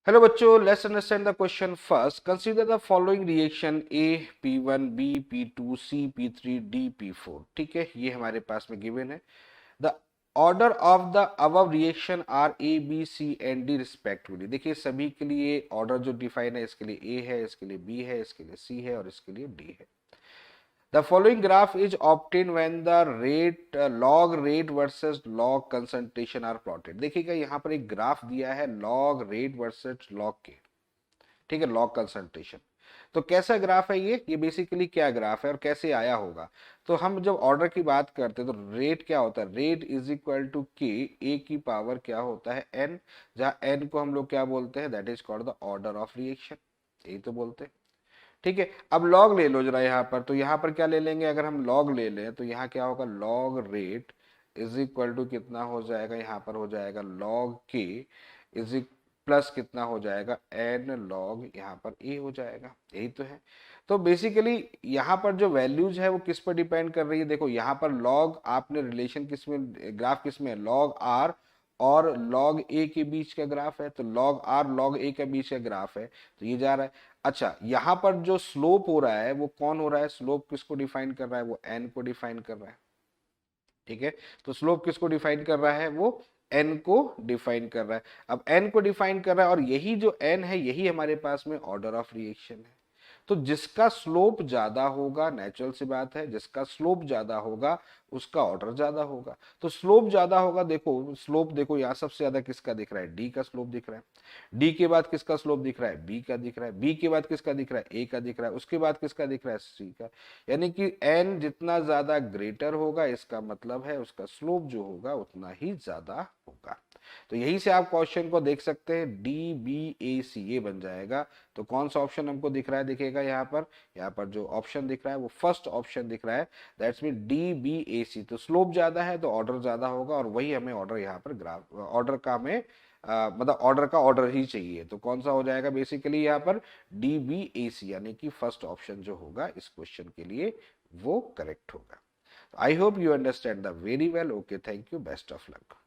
Hello बच्चों, let's understand the question first. Consider the following reaction A, P1, B, P2, C, P3, D, P4. ठीक है, ये हमारे पास में given है. The order of the above reaction are A, B, C and D respectively. देखिए सभी के लिए order जो define है, इसके लिए A है, इसके लिए B है, इसके लिए C है और इसके लिए D है. The following graph is obtained when the rate log rate versus log concentration are plotted. देखिएगा यहाँ पर एक ग्राफ दिया है log rate versus log के, ठीक है, log concentration. तो कैसा ग्राफ है ये बेसिकली क्या ग्राफ है और कैसे आया होगा. तो हम जब ऑर्डर की बात करते हैं तो रेट क्या होता है, रेट इज इक्वल टू के, ए की पावर क्या होता है एन, जहाँ एन को हम लोग क्या बोलते हैं, that is called the order of reaction, यही तो बोलते हैं. ठीक है, अब लॉग ले लो जरा यहाँ पर. तो यहाँ पर क्या ले लेंगे, अगर हम लॉग ले लें तो यहाँ क्या होगा, log rate is equal to कितना हो जाएगा, यहाँ पर हो जाएगा लॉग के इज प्लस कितना हो जाएगा एन लॉग यहाँ पर ए हो जाएगा, यही तो है. तो बेसिकली यहाँ पर जो वैल्यूज है वो किस पर डिपेंड कर रही है. देखो यहाँ पर लॉग आपने रिलेशन किस में, ग्राफ किस में, लॉग आर और लॉग ए के बीच का ग्राफ है. तो लॉग आर लॉग ए के बीच का ग्राफ है, तो ये जा रहा है. अच्छा, यहां पर जो स्लोप हो रहा है वो कौन हो रहा है, स्लोप किसको डिफाइन कर रहा है, वो एन को डिफाइन कर रहा है. ठीक है, तो स्लोप किसको डिफाइन कर रहा है, वो एन को डिफाइन कर रहा है. अब एन को डिफाइन कर रहा है और यही जो एन है यही हमारे पास में ऑर्डर ऑफ रिएक्शन है. तो जिसका स्लोप ज्यादा होगा, नेचुरल सी बात है, जिसका स्लोप ज्यादा होगा उसका ऑर्डर ज्यादा होगा. तो स्लोप ज्यादा होगा, देखो स्लोप देखो यहाँ सबसे ज्यादा किसका दिख रहा है, डी का स्लोप दिख रहा है. डी के बाद किसका स्लोप दिख रहा है, बी का दिख रहा है. बी के बाद किसका दिख रहा है, ए का दिख रहा है. उसके बाद किसका दिख रहा है, सी का. यानी कि एन जितना ज्यादा ग्रेटर होगा इसका मतलब है उसका स्लोप जो होगा उतना ही ज्यादा होगा. तो यही से आप क्वेश्चन को देख सकते हैं, डी बी ए सी ये बन जाएगा. तो कौन सा ऑप्शन हमको दिख रहा है, दिखेगा यहाँ पर जो ऑप्शन दिख रहा है वो फर्स्ट ऑप्शन दिख रहा है, दैट्स मीन डी बी ए सी. तो स्लोप ज्यादा है तो ऑर्डर ज्यादा होगा और वही हमें ऑर्डर यहाँ पर ग्राफ ऑर्डर का हमें मतलब ऑर्डर का ऑर्डर ही चाहिए. तो कौन सा हो जाएगा बेसिकली यहाँ पर, डी बी ए सी, यानी कि फर्स्ट ऑप्शन जो होगा इस क्वेश्चन के लिए वो करेक्ट होगा. I hope you understand the very well. Okay, thank you, best of luck.